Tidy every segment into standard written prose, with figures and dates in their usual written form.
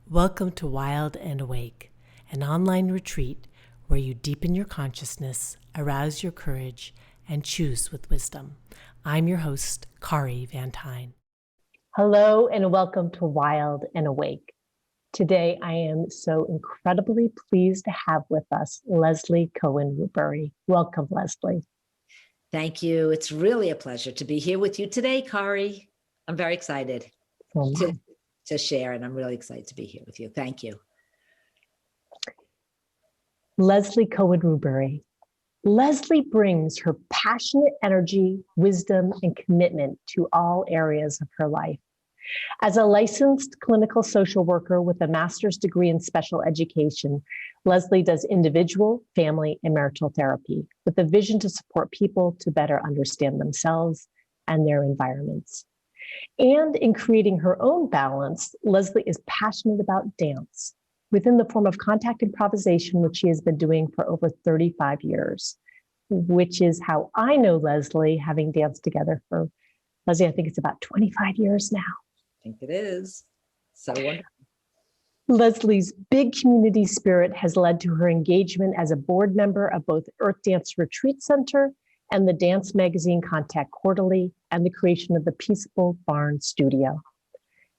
Welcome to Wild and Awake, an online retreat where you deepen your consciousness, arouse your courage, and choose with wisdom. I'm your host, Kari Van Tine. Hello and welcome to Wild and Awake. Today I am so incredibly pleased to have with us Leslie Cohen-Rubury. Welcome, Leslie. Thank you. It's really a pleasure to be here with you today, Kari. I'm very excited to share, and I'm really excited to be here with you. Thank you. Leslie Cohen-Rubury. Leslie brings her passionate energy, wisdom, and commitment to all areas of her life. As a licensed clinical social worker with a master's degree in special education, Leslie does individual, family, and marital therapy with a vision to support people to better understand themselves and their environments. And in creating her own balance, Leslie is passionate about dance within the form of contact improvisation, which she has been doing for over 35 years, which is how I know Leslie, having danced together for, Leslie, I think it's about 25 years now. I think it is. So wonderful. Leslie's big community spirit has led to her engagement as a board member of both Earth Dance Retreat Center and the dance magazine Contact Quarterly, and the creation of the Peaceful Barn Studio.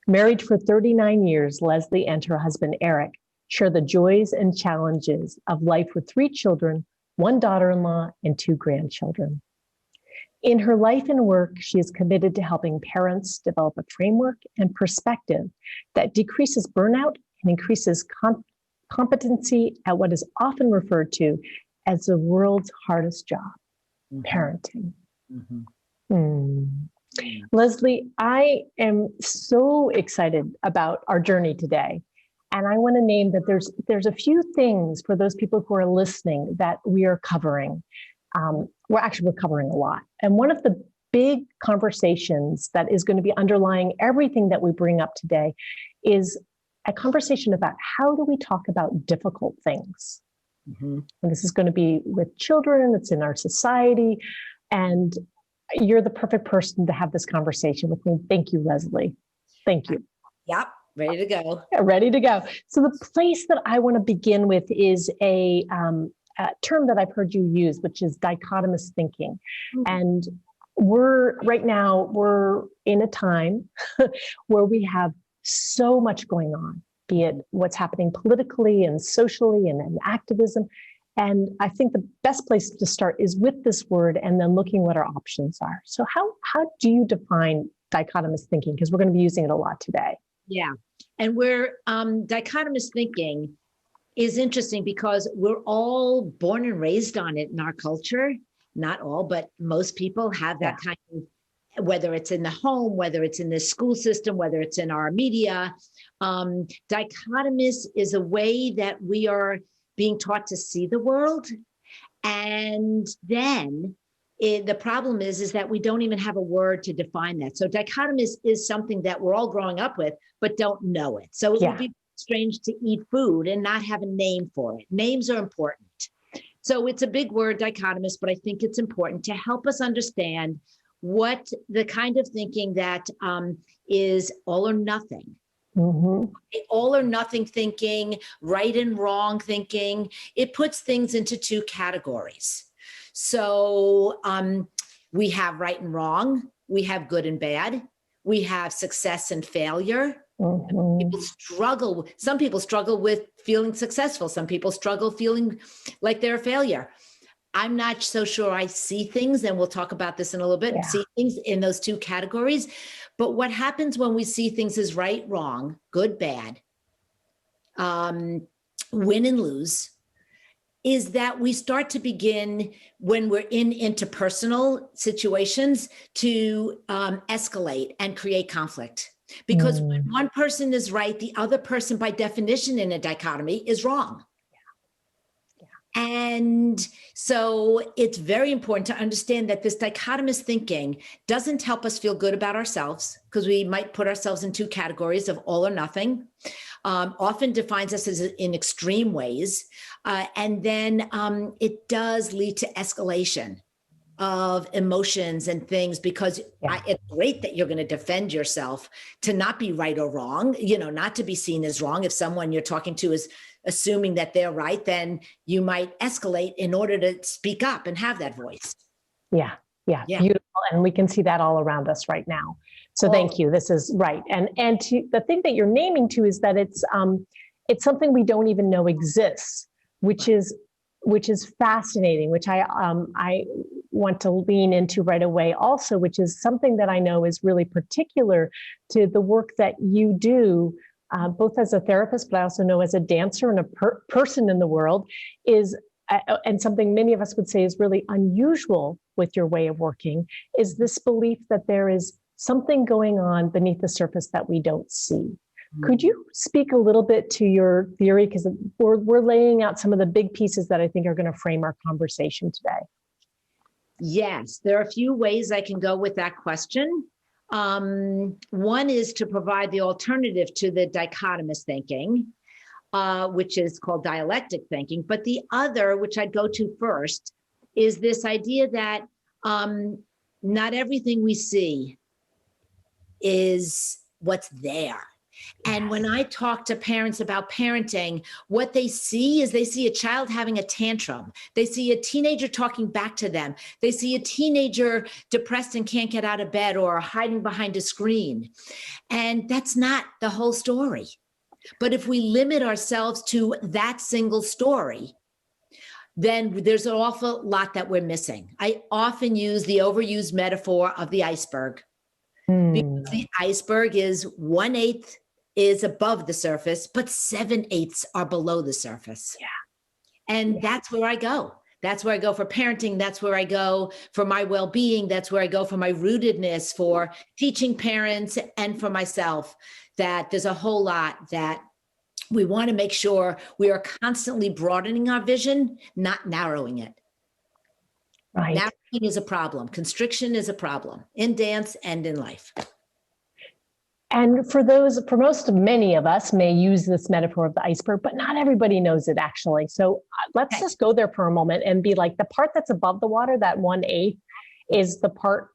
Married for 39 years, Leslie and her husband, Eric, share the joys and challenges of life with 3 children, 1 daughter-in-law, and 2 grandchildren. In her life and work, she is committed to helping parents develop a framework and perspective that decreases burnout and increases competency at what is often referred to as the world's hardest job, parenting. Leslie, I am so excited about our journey today. And I want to name that there's a few things for those people who are listening that we are covering. We're covering a lot. And one of the big conversations that is going to be underlying everything that we bring up today is a conversation about how do we talk about difficult things. And this is going to be with children, it's in our society, and you're the perfect person to have this conversation with me. Thank you, Leslie. Thank you. Yep, ready to go. Ready to go. So the place that I want to begin with is a term that I've heard you use, which is dichotomous thinking. And we're in a time where we have so much going on, be it what's happening politically and socially and in activism. And I think the best place to start is with this word and then looking what our options are. So how do you define dichotomous thinking? Because we're going to be using it a lot today. Yeah. And dichotomous thinking is interesting because we're all born and raised on it in our culture. Not all, but most people have that kind of, whether it's in the home, whether it's in the school system, whether it's in our media. Dichotomous is a way that we are being taught to see the world. And then the problem is that we don't even have a word to define that. So dichotomous is something that we're all growing up with, but don't know it. So it would be strange to eat food and not have a name for it. Names are important. So it's a big word, dichotomous, but I think it's important to help us understand what the kind of thinking that is all or nothing. All or nothing thinking, right and wrong thinking, it puts things into 2 categories. So we have right and wrong, we have good and bad, we have success and failure. Some people struggle with feeling successful. Some people struggle feeling like they're a failure. I'm not so sure I see things, and we'll talk about this in a little bit, see things in those 2 categories. But what happens when we see things as right, wrong, good, bad, win and lose, is that we start to begin, when we're in interpersonal situations, to escalate and create conflict. Because when one person is right, the other person, by definition in a dichotomy, is wrong. And so it's very important to understand that this dichotomous thinking doesn't help us feel good about ourselves, because we might put ourselves in 2 categories of all or nothing, often defines us as in extreme ways. And then it does lead to escalation. of emotions and things, because it's great that you're going to defend yourself to not be right or wrong, not to be seen as wrong. If someone you're talking to is assuming that they're right, then you might escalate in order to speak up and have that voice. Yeah. Beautiful. And we can see that all around us right now. So thank you. This is right. And to the thing that you're naming to is that it's something we don't even know exists, which is fascinating, which I want to lean into right away also, which is something that I know is really particular to the work that you do, both as a therapist, but I also know as a dancer and a person in the world, is and something many of us would say is really unusual with your way of working, is this belief that there is something going on beneath the surface that we don't see. Could you speak a little bit to your theory? Because we're laying out some of the big pieces that I think are going to frame our conversation today. Yes, there are a few ways I can go with that question. One is to provide the alternative to the dichotomous thinking, which is called dialectic thinking. But the other, which I'd go to first, is this idea that not everything we see is what's there. And when I talk to parents about parenting, what they see is they see a child having a tantrum. They see a teenager talking back to them. They see a teenager depressed and can't get out of bed or hiding behind a screen. And that's not the whole story. But if we limit ourselves to that single story, then there's an awful lot that we're missing. I often use the overused metaphor of the iceberg. Because the iceberg is 1/8 is above the surface, but 7/8 are below the surface. And that's where I go. That's where I go for parenting. That's where I go for my well-being. That's where I go for my rootedness, for teaching parents, and for myself, that there's a whole lot that we want to make sure we are constantly broadening our vision, not narrowing it. Right. Narrowing is a problem. Constriction is a problem in dance and in life. And many of us may use this metaphor of the iceberg, but not everybody knows it actually. So let's just go there for a moment and be like, the part that's above the water, that 1/8, is the part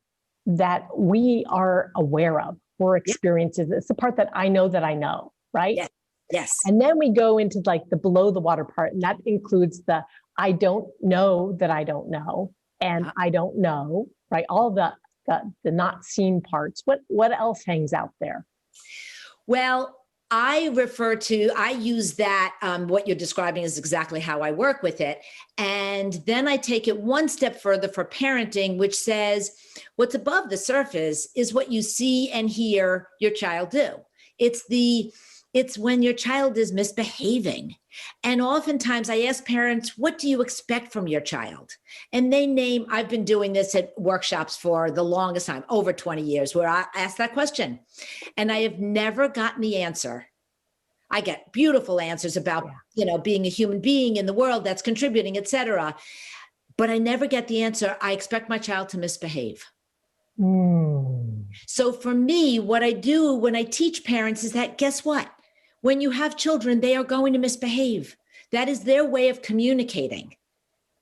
that we are aware of, we're experiencing. It's the part that I know, right? Yes. And then we go into like the below the water part, and that includes the I don't know that I don't know, and I don't know, right? All the not seen parts. What else hangs out there? Well, I use that, what you're describing is exactly how I work with it. And then I take it one step further for parenting, which says what's above the surface is what you see and hear your child do. It's when your child is misbehaving. And oftentimes I ask parents, what do you expect from your child? And I've been doing this at workshops for the longest time, over 20 years, where I ask that question. And I have never gotten the answer. I get beautiful answers about, being a human being in the world that's contributing, et cetera. But I never get the answer, I expect my child to misbehave. So for me, what I do when I teach parents is that, guess what? When you have children, they are going to misbehave. That is their way of communicating,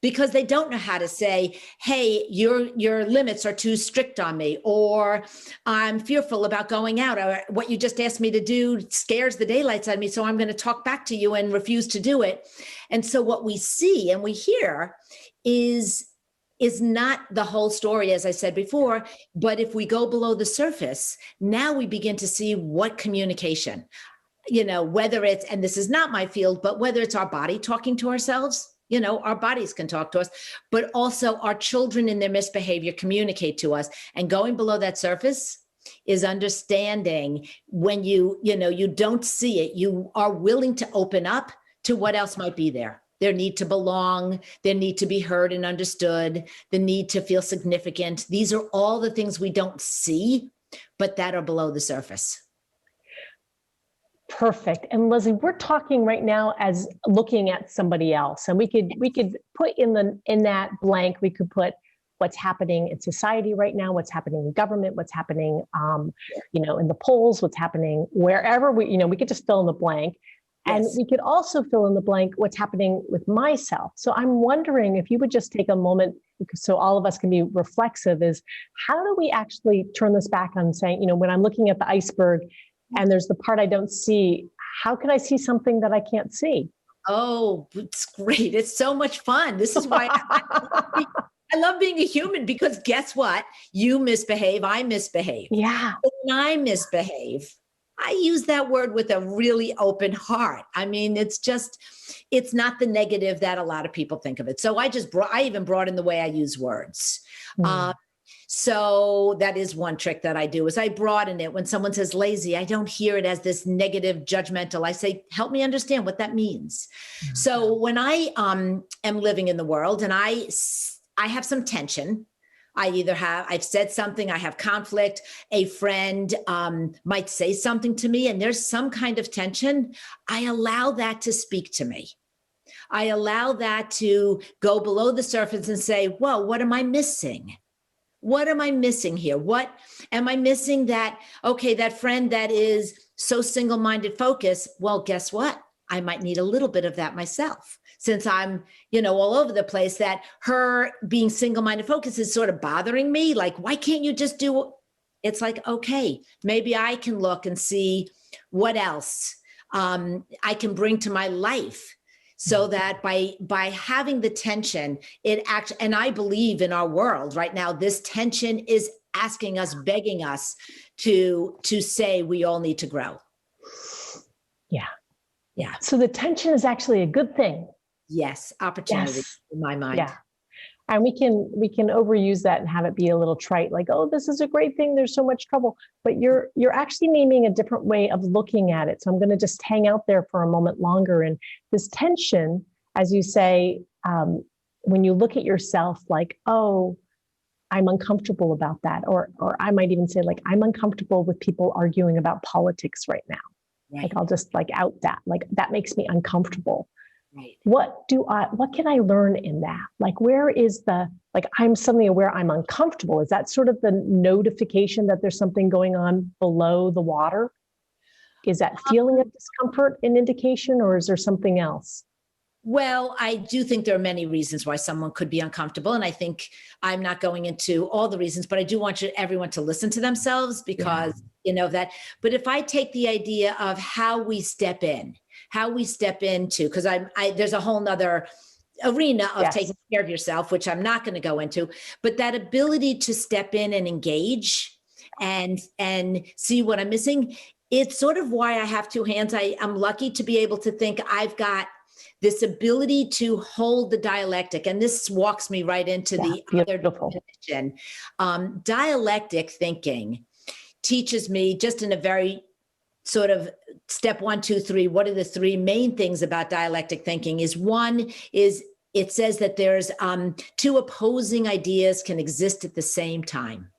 because they don't know how to say, hey, your limits are too strict on me, or I'm fearful about going out, or what you just asked me to do scares the daylights out of me, so I'm going to talk back to you and refuse to do it. And so what we see and we hear is not the whole story, as I said before, but if we go below the surface, now we begin to see what communication, whether it's, and this is not my field, but whether it's our body talking to ourselves, our bodies can talk to us, but also our children in their misbehavior communicate to us. And going below that surface is understanding when you don't see it, you are willing to open up to what else might be there. Their need to belong, their need to be heard and understood, the need to feel significant. These are all the things we don't see, but that are below the surface. Perfect. And Leslie, we're talking right now as looking at somebody else, and we could put in that blank, we could put what's happening in society right now, what's happening in government, what's happening, in the polls, what's happening wherever we could just fill in the blank. And we could also fill in the blank what's happening with myself. So I'm wondering if you would just take a moment so all of us can be reflexive, is how do we actually turn this back on saying, when I'm looking at the iceberg and there's the part I don't see, how can I see something that I can't see? Oh, it's great. It's so much fun. This is why I love being a human, because guess what? You misbehave, I misbehave. Yeah. When I misbehave, I use that word with a really open heart. I mean, it's not the negative that a lot of people think of it. So I even brought in the way I use words. So that is one trick that I do, is I broaden it. When someone says lazy, I don't hear it as this negative judgmental. I say, help me understand what that means. So when I am living in the world and I have some tension, I've said something, I have conflict, a friend might say something to me and there's some kind of tension, I allow that to speak to me. I allow that to go below the surface and say, well, what am I missing? What am I missing here? What am I missing? That friend that is so single-minded focus. Well, guess what? I might need a little bit of that myself, since I'm, all over the place. That her being single-minded focus is sort of bothering me. Like, why can't you just do? It's like, okay, maybe I can look and see what else I can bring to my life. So that by having the tension, and I believe in our world right now, this tension is asking us, begging us to say we all need to grow. Yeah. So the tension is actually a good thing. Yes, opportunity in my mind. Yeah. And we can overuse that and have it be a little trite, like, oh, this is a great thing, there's so much trouble. But you're actually naming a different way of looking at it. So I'm going to just hang out there for a moment longer. And this tension, as you say, when you look at yourself like, oh, I'm uncomfortable about that. Or I might even say, like, I'm uncomfortable with people arguing about politics right now. Right. Like, I'll just out that, like, that makes me uncomfortable. Right. What can I learn in that? Like, where is I'm suddenly aware I'm uncomfortable. Is that sort of the notification that there's something going on below the water? Is that feeling of discomfort an indication, or is there something else? Well, I do think there are many reasons why someone could be uncomfortable. And I think I'm not going into all the reasons, but I do want everyone to listen to themselves, because that. But if I take the idea of how we step into, because there's a whole nother arena of taking care of yourself, which I'm not going to go into, but that ability to step in and engage and see what I'm missing. It's sort of why I have two hands. I'm lucky to be able to think I've got this ability to hold the dialectic. And this walks me right into the other definition. Dialectic thinking teaches me, just in a very sort of step 1, 2, 3, what are the three main things about dialectic thinking? One is it says that there's two opposing ideas can exist at the same time.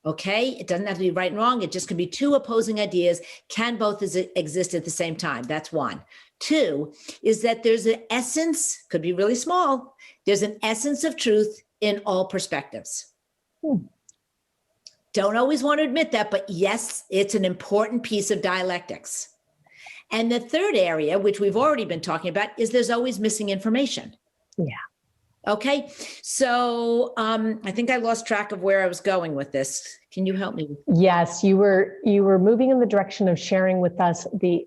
Okay, it doesn't have to be right and wrong. It just can be two opposing ideas can both exist at the same time. That's one. 2 is that there's an essence, could be really small. There's an essence of truth in all perspectives. Don't always want to admit that, but yes, it's an important piece of dialectics. And the third area, which we've already been talking about, is there's always missing information. Yeah. Okay. So I think I lost track of where I was going with this. Can you help me? Yes, you were moving in the direction of sharing with us the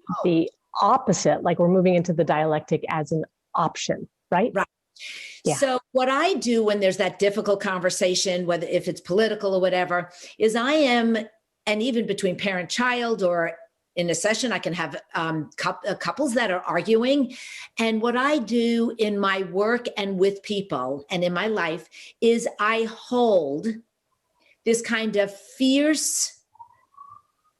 opposite, like we're moving into the dialectic as an option, right? Right. Yeah. So what I do when there's that difficult conversation, whether if it's political or whatever, is and even between parent-child, or in a session, I can have couples that are arguing. And what I do in my work and with people and in my life is I hold this kind of fierce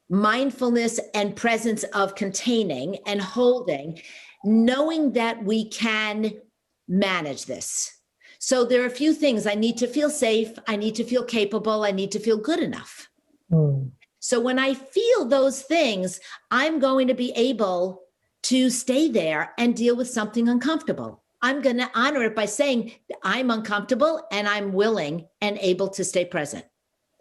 mindfulness and presence of containing and holding, knowing that we can manage this. So there are a few things. I need to feel safe. I need to feel capable. I need to feel good enough. So when I feel those things, I'm going to be able to stay there and deal with something uncomfortable. I'm going to honor it by saying I'm uncomfortable and I'm willing and able to stay present.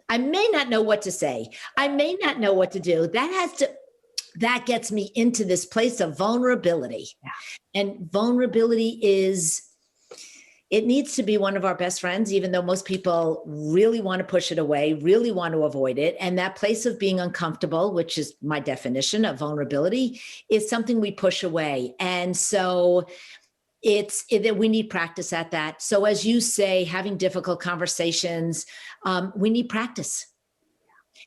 I may not know what to say. I may not know what to do. That gets me into this place of vulnerability. Yeah. And vulnerability is It needs to be one of our best friends, even though most people really want to push it away, really want to avoid it. And that place of being uncomfortable, which is my definition of vulnerability, is something we push away. And so that we need practice at that. So as you say, having difficult conversations, we need practice.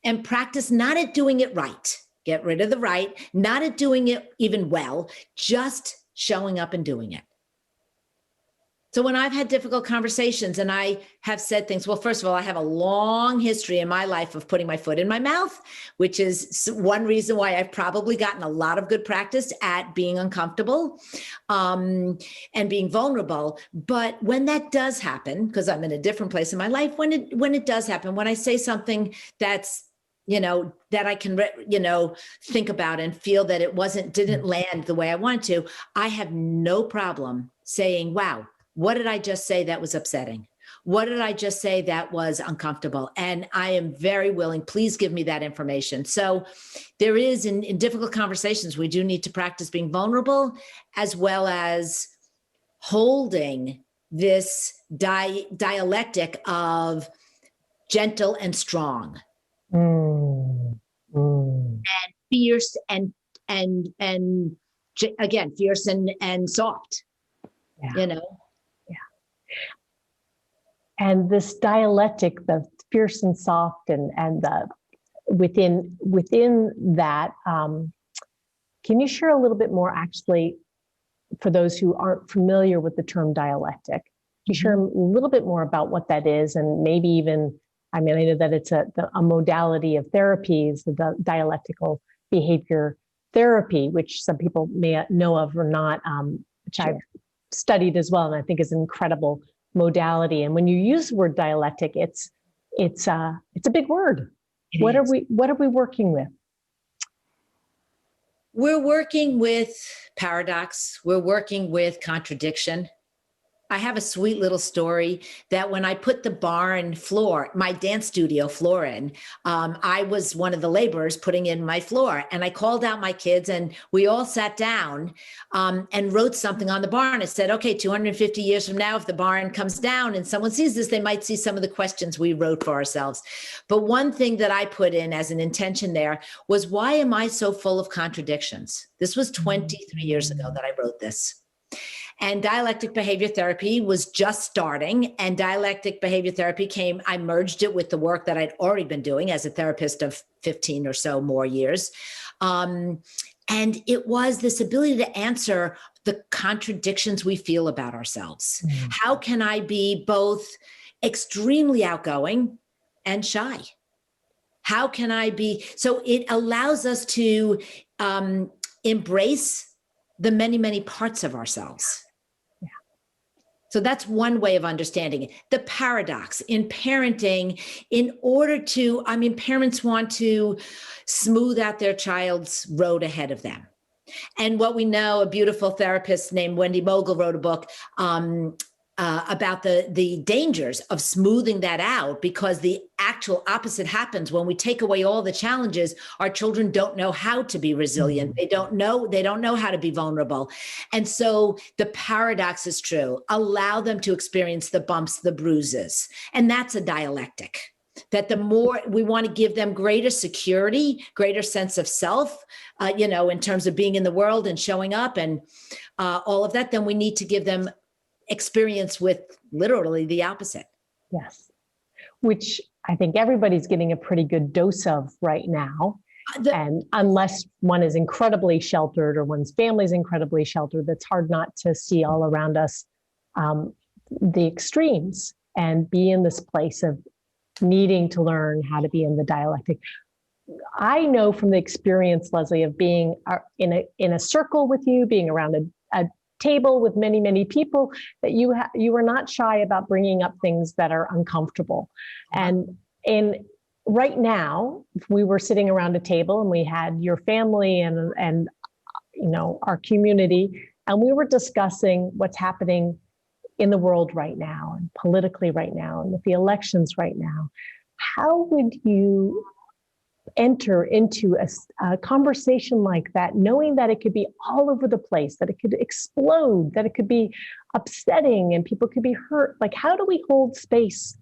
And practice not at doing it right. Get rid of the right, not at doing it even well, just showing up and doing it. So when I've had difficult conversations and I have said things, well, first of all, I have a long history in my life of putting my foot in my mouth, which is one reason why I've probably gotten a lot of good practice at being uncomfortable and being vulnerable. But when that does happen, because I'm in a different place in my life, when it does happen, when I say something that's, that I can, think about and feel that didn't land the way I wanted to, I have no problem saying, wow, what did I just say that was upsetting? What did I just say that was uncomfortable? And I am very willing, please give me that information. So there is in difficult conversations, we do need to practice being vulnerable as well as holding this dialectic of gentle and strong. And fierce and again, fierce and soft, Yeah. And this dialectic, the fierce and soft, and the within that, can you share a little bit more, actually, for those who aren't familiar with the term dialectic? Can you share a little bit more about what that is, and maybe even, I know that it's a modality of therapies, the dialectical behavior therapy, which some people may know of or not, which I've studied as well, and I think is an incredible modality. And when you use the word dialectic, it's a big word. What are we working with? We're working with paradox. We're working with contradiction. I have a sweet little story that when I put the barn floor, my dance studio floor in, I was one of the laborers putting in my floor, and I called out my kids and we all sat down and wrote something on the barn. It said, okay, 250 years from now, if the barn comes down and someone sees this, they might see some of the questions we wrote for ourselves. But one thing that I put in as an intention there was, why am I so full of contradictions? This was 23 years ago that I wrote this. And dialectic behavior therapy was just starting, and dialectic behavior therapy I merged it with the work that I'd already been doing as a therapist of 15 or so more years. And it was this ability to answer the contradictions we feel about ourselves. How can I be both extremely outgoing and shy? How can I be? So it allows us to embrace the many, many parts of ourselves. So that's one way of understanding it. The paradox in parenting, in order to, parents want to smooth out their child's road ahead of them. And what we know, a beautiful therapist named Wendy Mogul wrote a book about the dangers of smoothing that out, because the actual opposite happens when we take away all the challenges. Our children don't know how to be resilient. They don't know how to be vulnerable. And so the paradox is true. Allow them to experience the bumps, the bruises. And that's a dialectic. That the more we want to give them greater security, greater sense of self, in terms of being in the world and showing up and all of that, then we need to give them experience with literally the opposite. Yes. Which I think everybody's getting a pretty good dose of right now. And unless one is incredibly sheltered or one's family is incredibly sheltered, it's hard not to see all around us the extremes and be in this place of needing to learn how to be in the dialectic. I know from the experience, Leslie, of being in a circle with you, being around a table with many, many people, that you are not shy about bringing up things that are uncomfortable. And right now, if we were sitting around a table and we had your family and our community, and we were discussing what's happening in the world right now and politically right now and with the elections right now, how would you enter into a conversation like that, knowing that it could be all over the place, that it could explode, that it could be upsetting and people could be hurt? Like, how do we hold space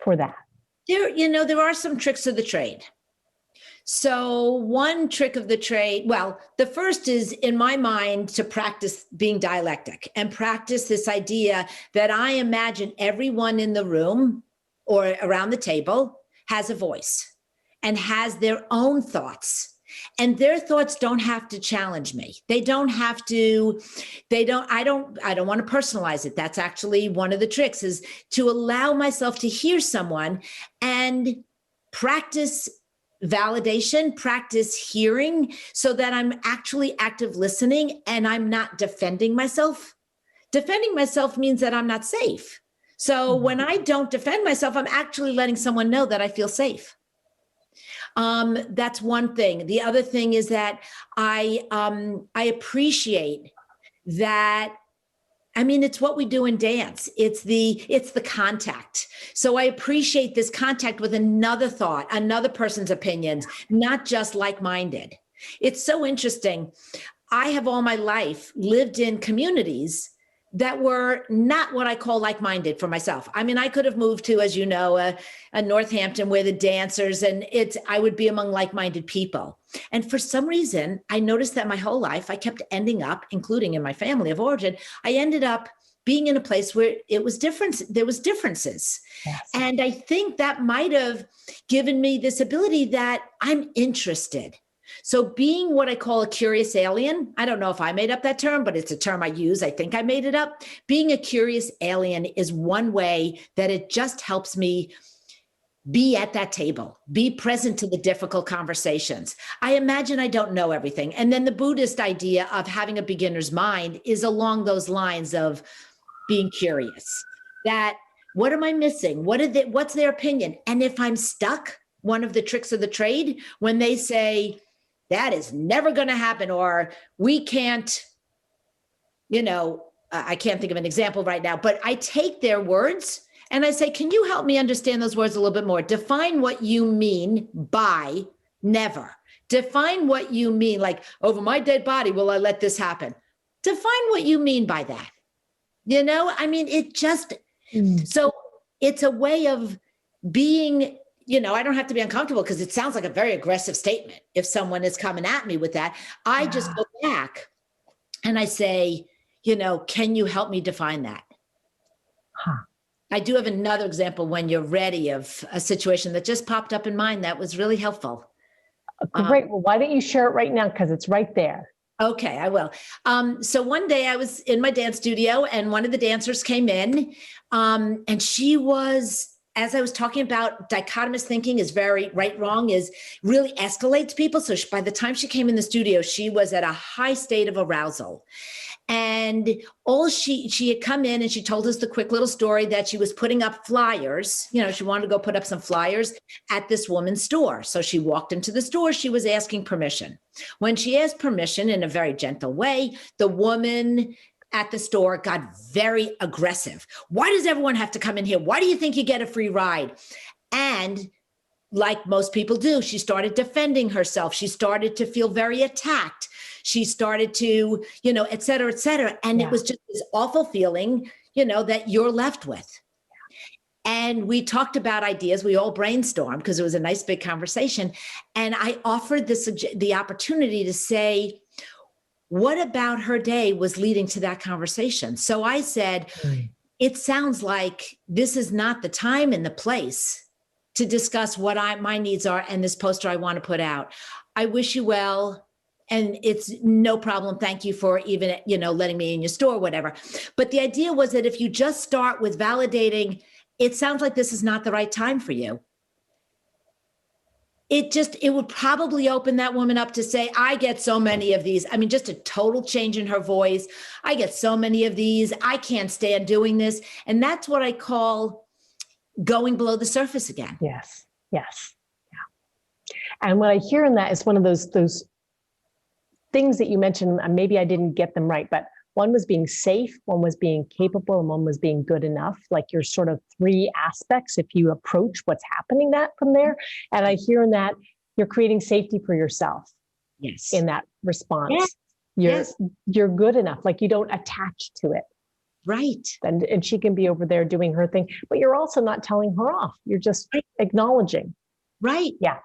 for that? There are some tricks of the trade. So one trick of the trade, well, the first is, in my mind, to practice being dialectic and practice this idea that I imagine everyone in the room or around the table has a voice and has their own thoughts. And their thoughts don't have to challenge me. I don't want to personalize it. That's actually one of the tricks, is to allow myself to hear someone and practice validation, practice hearing, so that I'm actually active listening and I'm not defending myself. Defending myself means that I'm not safe. So when I don't defend myself, I'm actually letting someone know that I feel safe. That's one thing. The other thing is that I appreciate that. I mean, it's what we do in dance. It's the contact. So I appreciate this contact with another thought, another person's opinions, not just like-minded. It's so interesting. I have all my life lived in communities that were not what I call like-minded for myself. I mean, I could have moved to, as you know, a Northampton where the dancers, and I would be among like-minded people. And for some reason, I noticed that my whole life, I kept ending up, including in my family of origin, I ended up being in a place where it was different. There was differences. Yes. And I think that might have given me this ability that I'm interested. So being what I call a curious alien, I don't know if I made up that term, but it's a term I use. I think I made it up. Being a curious alien is one way that it just helps me be at that table, be present to the difficult conversations. I imagine I don't know everything. And then the Buddhist idea of having a beginner's mind is along those lines of being curious. That, what am I missing? What's their opinion? And if I'm stuck, one of the tricks of the trade, when they say, that is never going to happen, or we can't, I can't think of an example right now, but I take their words and I say, can you help me understand those words a little bit more? Define what you mean by never. Define what you mean, like, over my dead body, will I let this happen? Define what you mean by that. I mean, so it's a way of being, I don't have to be uncomfortable, because it sounds like a very aggressive statement if someone is coming at me with that. I just go back and I say, can you help me define that? I do have another example when you're ready of a situation that just popped up in mind that was really helpful. Great. Well, why don't you share it right now? Because it's right there. Okay, I will. So one day I was in my dance studio and one of the dancers came in, and she was, as I was talking about, dichotomous thinking is very right, wrong, is really escalates people. So by the time she came in the studio, she was at a high state of arousal. And she had come in and she told us the quick little story that she was putting up flyers. She wanted to go put up some flyers at this woman's store. So she walked into the store. She was asking permission. When she asked permission in a very gentle way, the woman at the store got very aggressive. Why does everyone have to come in here? Why do you think you get a free ride? And like most people do, she started defending herself. She started to feel very attacked. She started to, et cetera, et cetera. And it was just this awful feeling, that you're left with. And we talked about ideas. We all brainstormed because it was a nice big conversation. And I offered the opportunity to say, what about her day was leading to that conversation? So I said, it sounds like this is not the time and the place to discuss what my needs are and this poster I want to put out. I wish you well. And it's no problem. Thank you for even, letting me in your store, whatever. But the idea was that if you just start with validating, it sounds like this is not the right time for you. It would probably open that woman up to say, I get so many of these. I mean, just a total change in her voice. I get so many of these. I can't stand doing this. And that's what I call going below the surface again. Yes. Yeah. And what I hear in that is one of those things that you mentioned, and maybe I didn't get them right, but one was being safe, one was being capable, and one was being good enough. Like your sort of three aspects, if you approach what's happening from there. And I hear in that you're creating safety for yourself Yes. in that response. Yes. You're, Yes. you're good enough. Like you don't attach to it. Right. And she can be over there doing her thing, but you're also not telling her off. You're just acknowledging. Right. Yeah.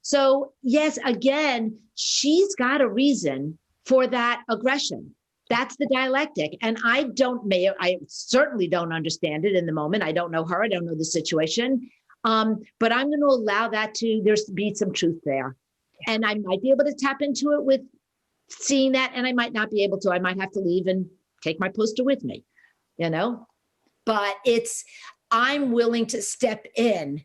So yes, again, she's got a reason for that aggression. That's the dialectic. And I certainly don't understand it in the moment. I don't know her. I don't know the situation. But I'm going to allow there's to be some truth there. And I might be able to tap into it with seeing that. And I might not be able to. I might have to leave and take my poster with me, but I'm willing to step in,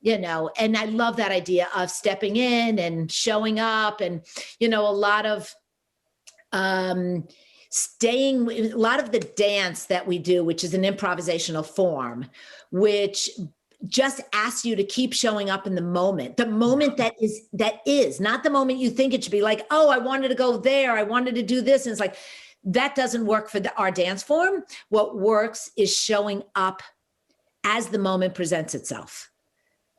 and I love that idea of stepping in and showing up and, a lot of, a lot of the dance that we do, which is an improvisational form, which just asks you to keep showing up in the moment that is not the moment you think it should be, like, oh, I wanted to go there, I wanted to do this. And it's like, that doesn't work for our dance form. What works is showing up as the moment presents itself,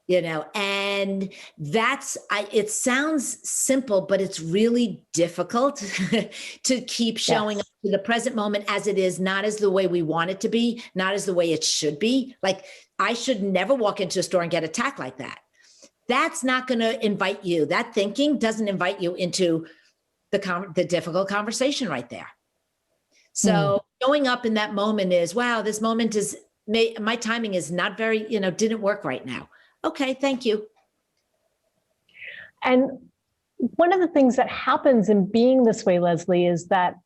and it sounds simple, but it's really difficult to keep showing up to the present moment as it is, not as the way we want it to be, not as the way it should be. Like, I should never walk into a store and get attacked like that. That's not going to invite you. That thinking doesn't invite you into the difficult conversation right there. So showing up in that moment is, wow, this moment my timing is not very, didn't work right now. Okay, thank you. And one of the things that happens in being this way, Leslie, is that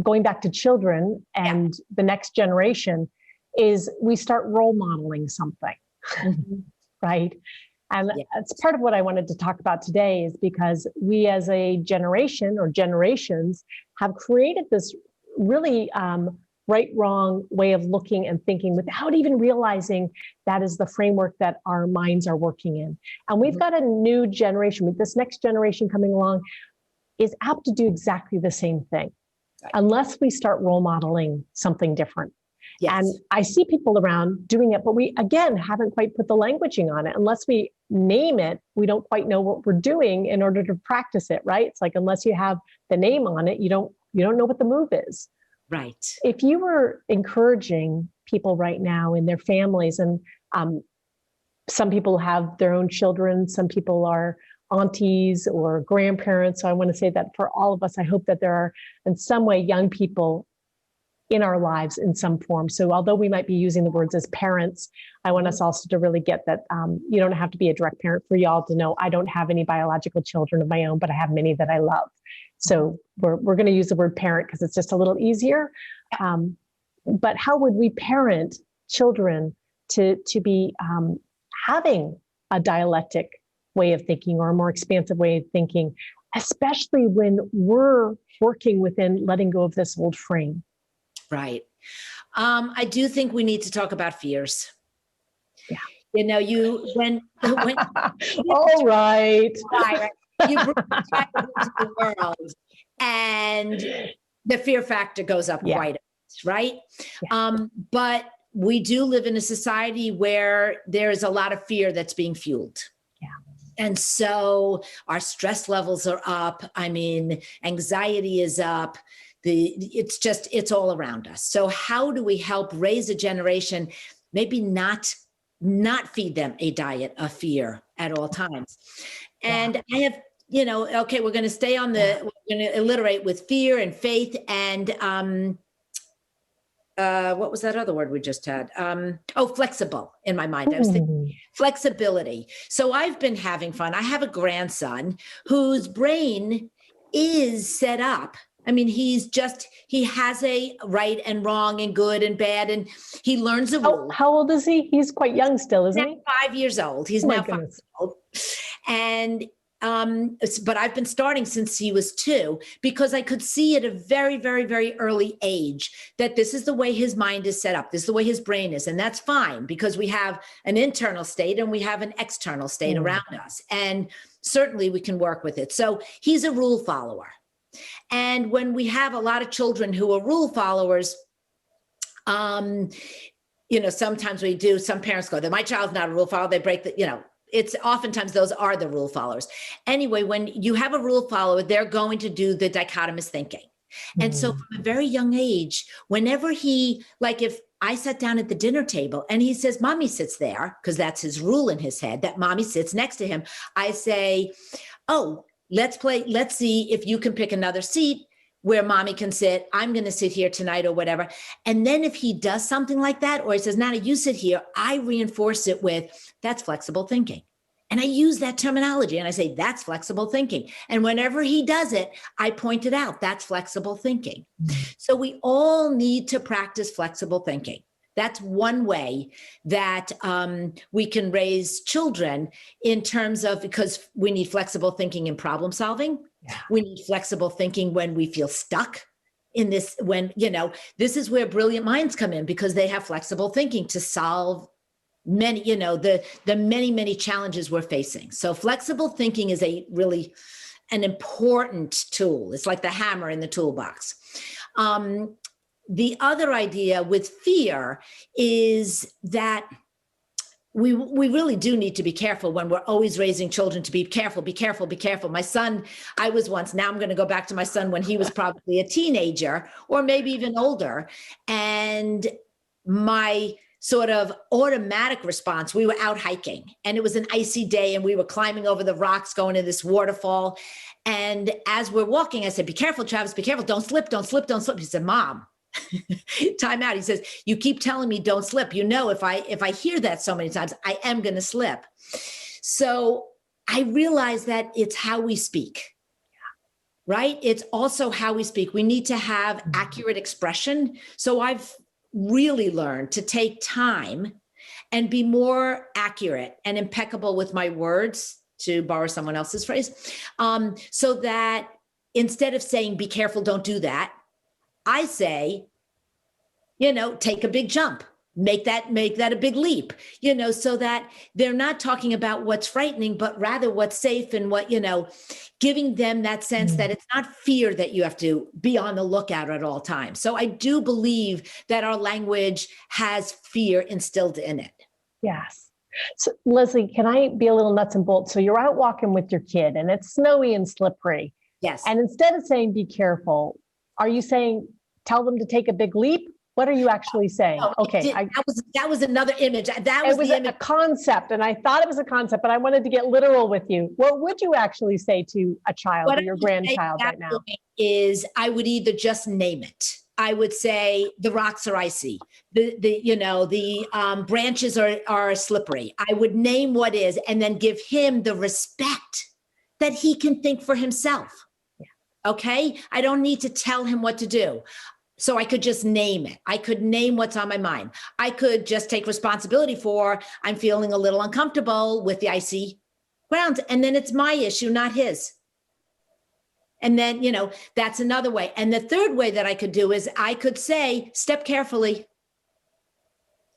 going back to children and the next generation is we start role modeling something, right? And that's part of what I wanted to talk about today, is because we as a generation or generations have created this really right, wrong way of looking and thinking without even realizing that is the framework that our minds are working in. And we've got a new generation, with this next generation coming along, is apt to do exactly the same thing, unless we start role modeling something different. Yes. And I see people around doing it, but we, again, haven't quite put the languaging on it. Unless we name it, we don't quite know what we're doing in order to practice it, right? It's like, unless you have the name on it, you don't know what the move is. Right. If you were encouraging people right now in their families, and some people have their own children, some people are aunties or grandparents. So I want to say that for all of us, I hope that there are in some way young people in our lives in some form. So although we might be using the words as parents, I want us also to really get that you don't have to be a direct parent for y'all to know I don't have any biological children of my own, but I have many that I love. So we're going to use the word parent because it's just a little easier. But how would we parent children to be having a dialectic way of thinking or a more expansive way of thinking, especially when we're working within letting go of this old frame? Right. I do think we need to talk about fears. Yeah. When all right. You bring the child into the world and the fear factor goes up quite a bit, right? Yeah. But we do live in a society where there's a lot of fear that's being fueled. Yeah. And so our stress levels are up. I mean, anxiety is up. It's all around us. So how do we help raise a generation, maybe not feed them a diet of fear at all times? And I have, okay, we're going to stay on we're going to alliterate with fear and faith and, what was that other word we just had? Flexible in my mind. I was thinking flexibility. So I've been having fun. I have a grandson whose brain is set up. I mean, he has a right and wrong and good and bad, and he learns a rule. How old is he? He's quite young still, isn't he? 5 years old. He's now 5 years old. And, but I've been starting since he was 2 because I could see at a very, very, very early age that this is the way his mind is set up. This is the way his brain is. And that's fine because we have an internal state and we have an external state around us. And certainly we can work with it. So he's a rule follower. And when we have a lot of children who are rule followers, sometimes some parents go, that my child's not a rule follower. They break it's oftentimes those are the rule followers. Anyway, when you have a rule follower, they're going to do the dichotomous thinking. And so from a very young age, whenever if I sat down at the dinner table and he says, mommy sits there, because that's his rule in his head, that mommy sits next to him, I say, oh, let's see if you can pick another seat where mommy can sit. I'm going to sit here tonight or whatever. And then if he does something like that, or he says, Nana, you sit here, I reinforce it with, that's flexible thinking. And I use that terminology and I say, that's flexible thinking. And whenever he does it, I point it out, that's flexible thinking. So we all need to practice flexible thinking. That's one way that we can raise children in terms of, because we need flexible thinking in problem solving. Yeah. We need flexible thinking when we feel stuck in this, when, this is where brilliant minds come in, because they have flexible thinking to solve many, the many challenges we're facing. So flexible thinking is an important tool. It's like the hammer in the toolbox. The other idea with fear is that we really do need to be careful when we're always raising children to be careful, be careful, be careful. My son, now I'm going to go back to my son when he was probably a teenager or maybe even older. And my sort of automatic response, we were out hiking and it was an icy day and we were climbing over the rocks going to this waterfall. And as we're walking, I said, be careful, Travis, be careful. Don't slip, don't slip, don't slip. He said, Mom, time out. He says, you keep telling me don't slip. If I hear that so many times, I am going to slip. So I realized that it's how we speak, right? It's also how we speak. We need to have accurate expression. So I've really learned to take time and be more accurate and impeccable with my words, to borrow someone else's phrase, so that instead of saying, be careful, don't do that, I say, take a big jump, make that a big leap, so that they're not talking about what's frightening, but rather what's safe and what, giving them that sense that it's not fear that you have to be on the lookout at all times. So I do believe that our language has fear instilled in it. Yes. So Leslie, can I be a little nuts and bolts? So you're out walking with your kid and it's snowy and slippery. Yes. And instead of saying, be careful, are you saying, tell them to take a big leap? What are you actually saying? No, okay. That was another image. It was a concept, and I thought it was a concept, but I wanted to get literal with you. What would you actually say to a child or your grandchild right now? Is I would either just name it. I would say the rocks are icy. The branches are slippery. I would name what is, and then give him the respect that he can think for himself. Yeah. Okay. I don't need to tell him what to do. So I could just name it. I could name what's on my mind. I could just take responsibility for, I'm feeling a little uncomfortable with the icy ground. And then it's my issue, not his. And then, that's another way. And the third way that I could do is I could say, step carefully.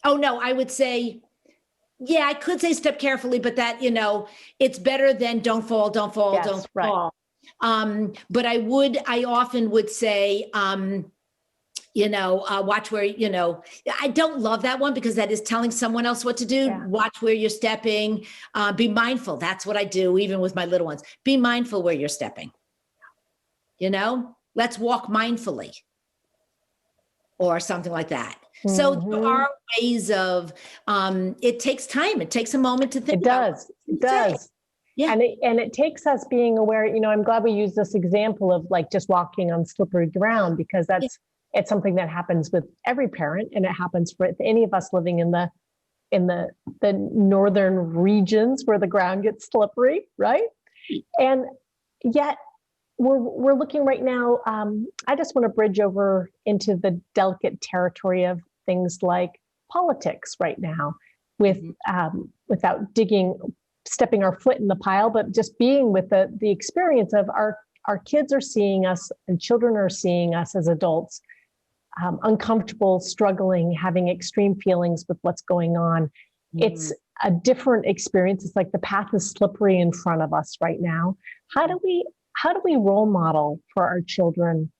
Oh no, I would say, yeah, I could say step carefully, but that, it's better than don't fall, don't fall, yes, don't right. fall. But I often would say, watch where, I don't love that one because that is telling someone else what to do. Yeah. Watch where you're stepping, be mindful. That's what I do. Even with my little ones, be mindful where you're stepping, let's walk mindfully or something like that. Mm-hmm. So there are ways of, it takes time. It takes a moment to think. It does. Yeah. And it takes us being aware, I'm glad we use this example of like just walking on slippery ground, because it's something that happens with every parent, and it happens with any of us living in the northern regions where the ground gets slippery, right? And yet we're looking right now. I just want to bridge over into the delicate territory of things like politics right now, with without stepping our foot in the pile, but just being with the experience of our kids are seeing us, and children are seeing us as adults. Uncomfortable, struggling, having extreme feelings with what's going on. It's a different experience. It's like the path is slippery in front of us right now. How do we role model for our children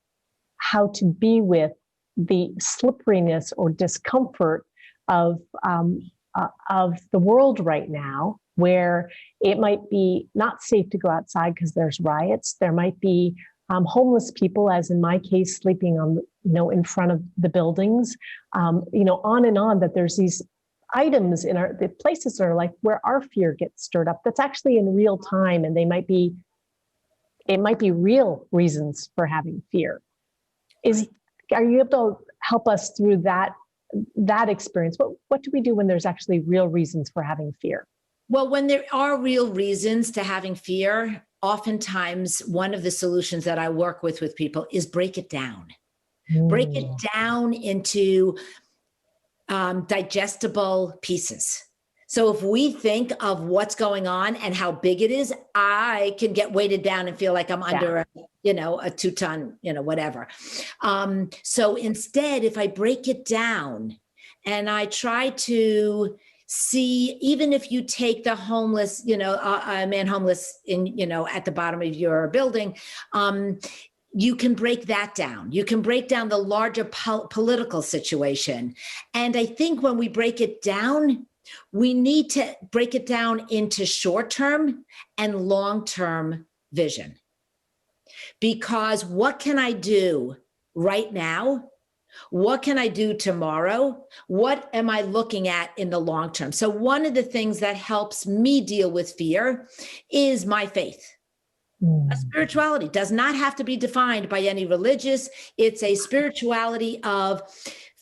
how to be with the slipperiness or discomfort of the world right now, where it might be not safe to go outside because there's riots. There might be homeless people, as in my case, sleeping on, in front of the buildings, on and on, that there's these items in the places that are like where our fear gets stirred up. That's actually in real time. And it might be real reasons for having fear. Are you able to help us through that experience? What do we do when there's actually real reasons for having fear? Well, when there are real reasons to having fear, oftentimes one of the solutions that I work with people is break it down. Break it down into digestible pieces. So if we think of what's going on and how big it is, I can get weighted down and feel like I'm under a 2-ton, whatever. So instead, if I break it down and I try to see, even if you take the homeless, a man homeless in, at the bottom of your building, you can break that down. You can break down the larger political situation. And I think when we break it down, we need to break it down into short-term and long-term vision. Because what can I do right now? What can I do tomorrow? What am I looking at in the long term? So one of the things that helps me deal with fear is my faith. A spirituality does not have to be defined by any religious. It's a spirituality of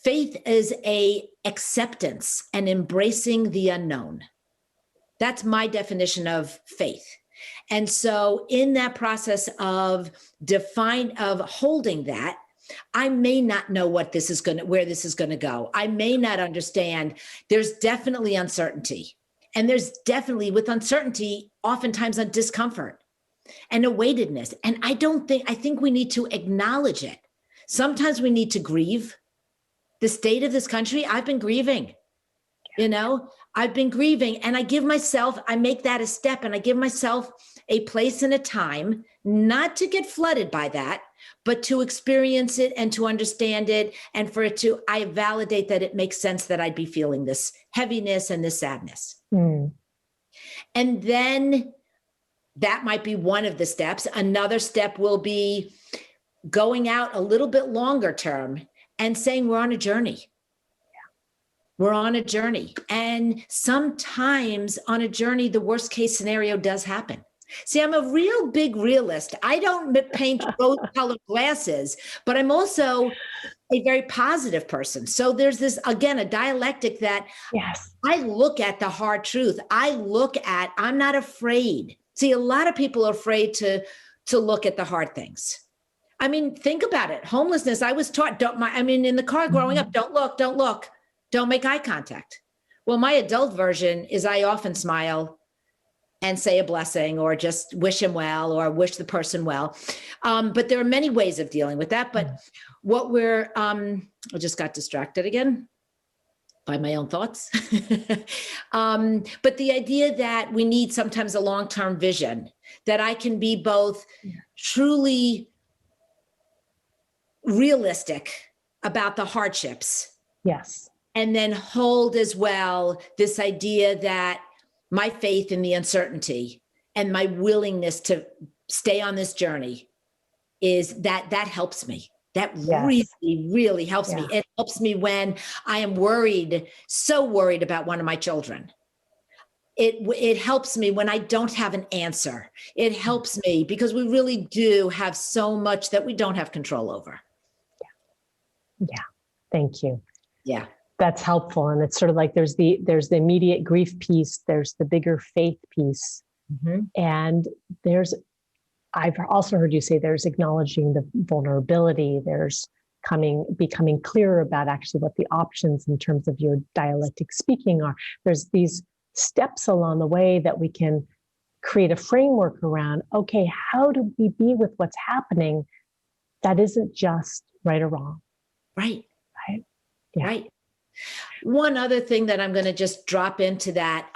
faith is a acceptance and embracing the unknown. That's my definition of faith. And so in that process of holding that, I may not know where this is going to go. I may not understand. There's definitely uncertainty. And there's definitely, with uncertainty, oftentimes a discomfort and a weightedness. And I think we need to acknowledge it. Sometimes we need to grieve. The state of this country, I've been grieving. I've been grieving, and I make that a step, and I give myself a place and a time, not to get flooded by that, but to experience it and to understand it. And I validate that it makes sense that I'd be feeling this heaviness and this sadness. And then that might be one of the steps. Another step will be going out a little bit longer term and saying we're on a journey. We're on a journey. And sometimes on a journey, the worst case scenario does happen. See, I'm a real big realist. I don't paint rose-colored glasses, but I'm also a very positive person. So there's this, again, a dialectic that I look at the hard truth. I'm not afraid. See, a lot of people are afraid to look at the hard things. I mean, think about it. Homelessness, I was taught, in the car growing up, don't look, don't make eye contact. Well, my adult version is I often smile and say a blessing or just wish him well or wish the person well. But there are many ways of dealing with that. But I just got distracted again by my own thoughts. But the idea that we need sometimes a long-term vision, that I can be both truly realistic about the hardships. Yes. And then hold as well this idea that my faith in the uncertainty and my willingness to stay on this journey is that helps me. That really, really helps me. It helps me when I am so worried about one of my children. It helps me when I don't have an answer. It helps me because we really do have so much that we don't have control over. Yeah. Thank you. Yeah. That's helpful. And it's sort of like there's the immediate grief piece, there's the bigger faith piece. And I've also heard you say there's acknowledging the vulnerability, there's becoming clearer about actually what the options in terms of your dialectic speaking are. There's these steps along the way that we can create a framework around, okay, how do we be with what's happening that isn't just right or wrong? Right. Yeah. Right. One other thing that I'm going to just drop into that,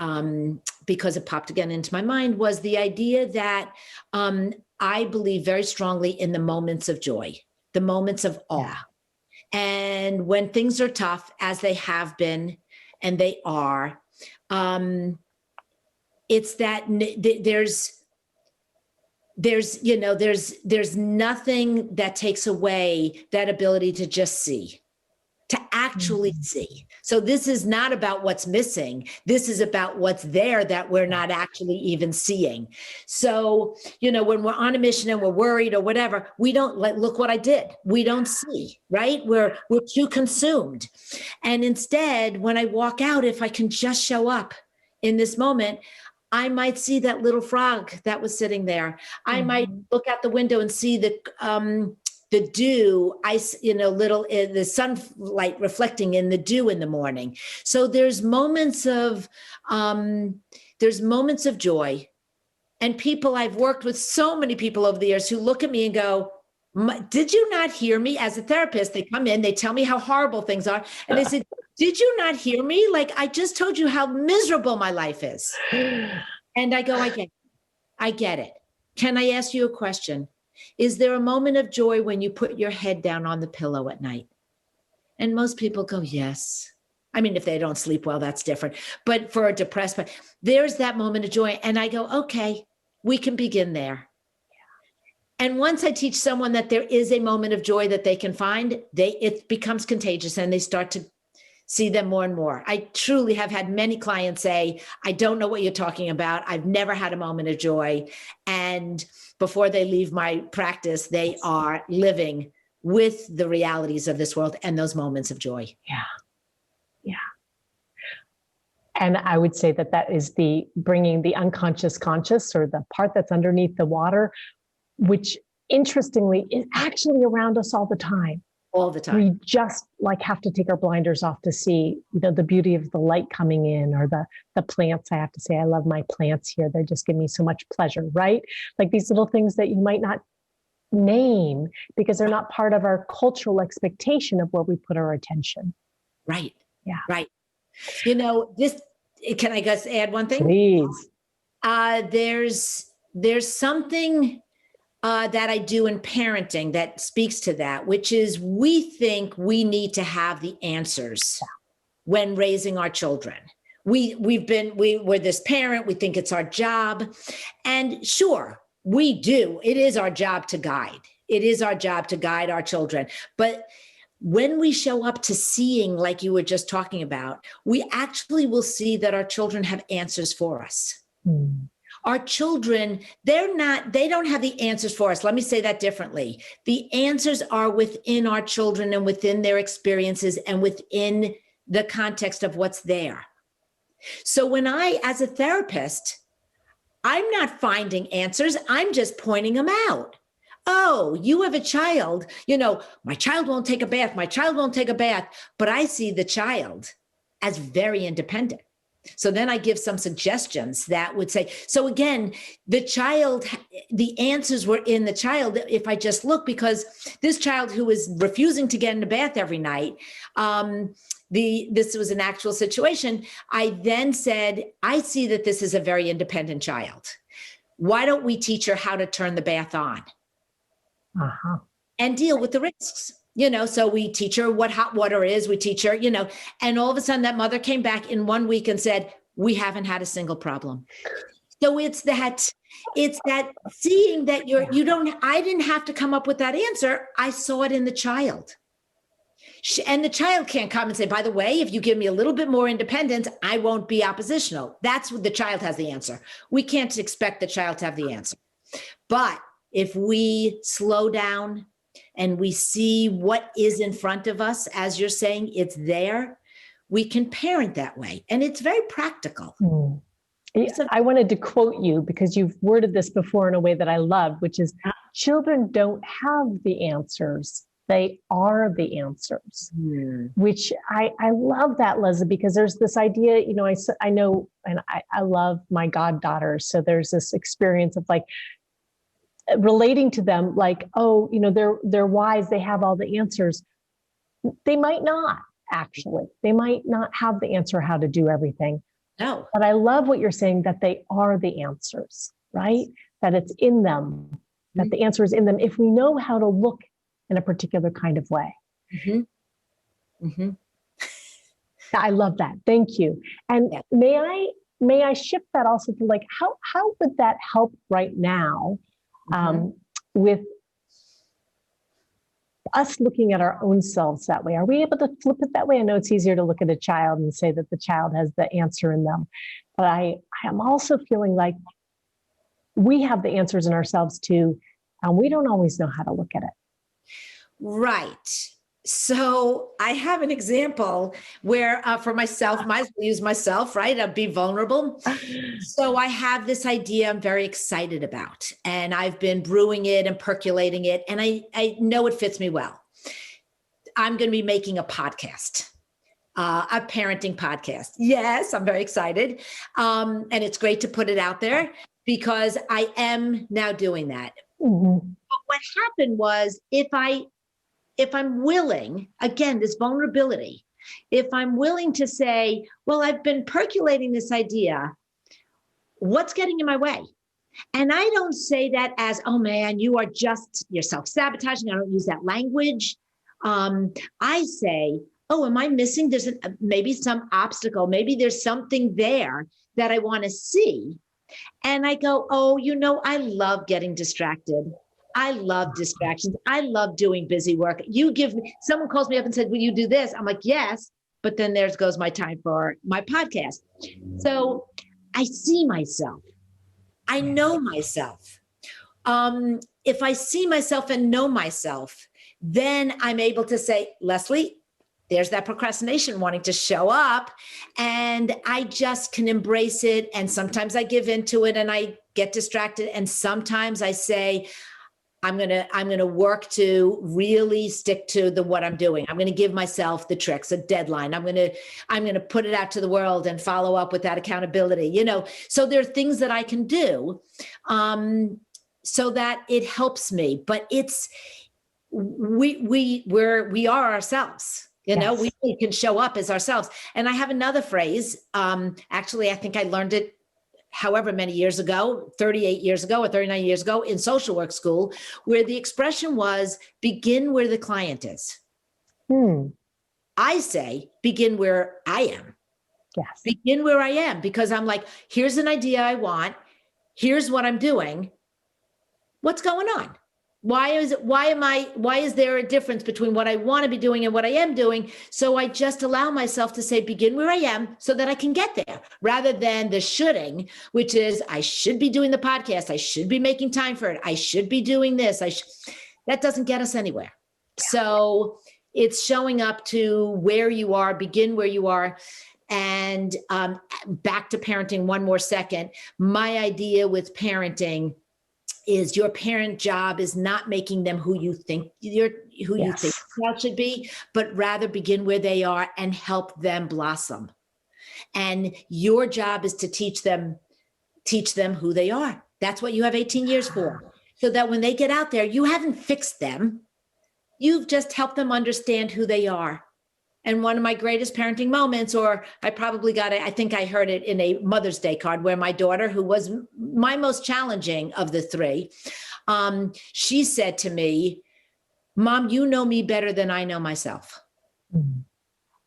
because it popped again into my mind, was the idea that I believe very strongly in the moments of joy, the moments of awe. And when things are tough, as they have been, and they are, it's that there's nothing that takes away that ability to just see, to actually see. So this is not about what's missing. This is about what's there that we're not actually even seeing. So, when we're on a mission and we're worried or whatever, we don't look what I did. We don't see, right? We're too consumed. And instead, when I walk out, if I can just show up in this moment, I might see that little frog that was sitting there. I might look out the window and see the dew, ice, the sunlight reflecting in the dew in the morning. So there's moments of joy. And people, I've worked with so many people over the years who look at me and go, did you not hear me? As a therapist, they come in, they tell me how horrible things are. And they say, did you not hear me? Like, I just told you how miserable my life is. And I go, I get it. Can I ask you a question? Is there a moment of joy when you put your head down on the pillow at night? And most people go, yes. I mean, if they don't sleep well, that's different. But for a depressed, but there's that moment of joy. And I go, okay, we can begin there. And once I teach someone that there is a moment of joy that they can find, it becomes contagious and they start to see them more and more. I truly have had many clients say, I don't know what you're talking about. I've never had a moment of joy. And before they leave my practice, they are living with the realities of this world and those moments of joy. Yeah. Yeah. And I would say that is the bringing the unconscious conscious, or the part that's underneath the water, which interestingly is actually around us all the time. All the time. We just have to take our blinders off to see, the beauty of the light coming in, or the plants. I have to say, I love my plants here. They just give me so much pleasure, right? Like these little things that you might not name because they're not part of our cultural expectation of where we put our attention. Right. Yeah. Right. Can I just add one thing? Please. There's something that I do in parenting that speaks to that, which is we think we need to have the answers when raising our children. We're this parent, we think it's our job. And sure, we do. It is our job to guide. It is our job to guide our children. But when we show up to seeing, like you were just talking about, we actually will see that our children have answers for us. Our children, they don't have the answers for us. Let me say that differently. The answers are within our children and within their experiences and within the context of what's there. So when as a therapist, I'm not finding answers. I'm just pointing them out. Oh, you have a child, my child won't take a bath. My child won't take a bath. But I see the child as very independent. So then I give some suggestions that would say, so again, the answers were in the child. If I just look, because this child who was refusing to get in the bath every night, this was an actual situation. I then said, I see that this is a very independent child. Why don't we teach her how to turn the bath on and deal with the risks? So we teach her what hot water is, we teach her, and all of a sudden that mother came back in 1 week and said, we haven't had a single problem. So it's that seeing that I didn't have to come up with that answer. I saw it in the child. And the child can't come and say, by the way, if you give me a little bit more independence, I won't be oppositional. That's what the child has the answer. We can't expect the child to have the answer. But if we slow down, and we see what is in front of us, as you're saying, it's there, we can parent that way. And it's very practical. I wanted to quote you because you've worded this before in a way that I love, which is children don't have the answers. They are the answers, which I love that, Leslie, because there's this idea, I know, and I love my goddaughters. So there's this experience of relating to them, they're wise, they have all the answers. They might not actually. They might not have the answer how to do everything. No. But I love what you're saying, that they are the answers, right? That it's in them, that the answer is in them if we know how to look in a particular kind of way. I love that. Thank you. And may I may I shift that also to like, how would that help right now with us looking at our own selves that way? Are we able to flip it that way? I know it's easier to look at a child and say that the child has the answer in them, but I am also feeling like we have the answers in ourselves too, and we don't always know how to look at it. Right. So I have an example where for myself, might as well use myself, right? I'll be vulnerable. So I have this idea I'm very excited about, and I've been brewing it and percolating it, and I know it fits me well. I'm going to be making a podcast, a parenting podcast. Yes, I'm very excited. And it's great to put it out there because I am now doing that. But what happened was if I'm willing, again, this vulnerability, if I'm willing to say, well, I've been percolating this idea, what's getting in my way? And I don't say that as, oh man, you're self-sabotaging. I don't use that language. I say, oh, am I missing? There's maybe some obstacle. Maybe there's something there that I want to see. And I go, oh, I love getting distracted. I love distractions. I love doing busy work. Someone calls me up and said, will you do this? I'm like, yes, but then there goes my time for my podcast. So I see myself. I know myself. If I see myself and know myself, then I'm able to say, Leslie, there's that procrastination wanting to show up, and I just can embrace it. And sometimes I give into it and I get distracted. And sometimes I say, I'm going to work to really stick to what I'm doing. I'm going to give myself the tricks, a deadline. I'm going to put it out to the world and follow up with that accountability, so there are things that I can do, so that it helps me, but we are ourselves, Yes. We can show up as ourselves. And I have another phrase. Actually, I think I learned it however many years ago, 38 years ago or 39 years ago in social work school, where the expression was begin where the client is. I say, begin where I am. Yes. Begin where I am, because I'm like, here's an idea I want. Here's what I'm doing. What's going on? Why is there a difference between what I want to be doing and what I am doing? So I just allow myself to say, begin where I am so that I can get there, rather than the shoulding, which is I should be doing the podcast. I should be making time for it. I should be doing this. That doesn't get us anywhere. Yeah. So it's showing up to where you are, begin where you are. And back to parenting one more second. My idea with parenting is your parent job is not making them who you think you think child should be, but rather begin where they are and help them blossom. And your job is to teach them who they are. That's what you have 18 years for. So that when they get out there, you haven't fixed them. You've just helped them understand who they are. And one of my greatest parenting moments, or I probably got it, I think I heard it in a Mother's Day card, where my daughter, who was my most challenging of the three, she said to me, Mom, you know me better than I know myself. Mm-hmm.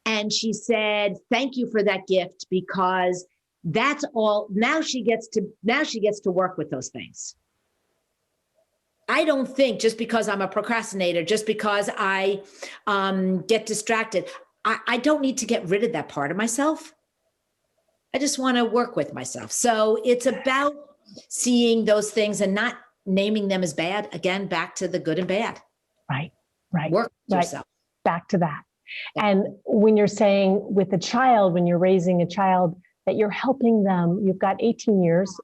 And she said, thank you for that gift, because that's all. Now she gets to work with those things. I don't think just because I'm a procrastinator, just because I get distracted, I don't need to get rid of that part of myself. I just want to work with myself. So it's about seeing those things and not naming them as bad. Again, back to the good and bad. Right. Work with yourself. Back to that. And when you're saying with a child, when you're raising a child, that you're helping them, you've got 18 years.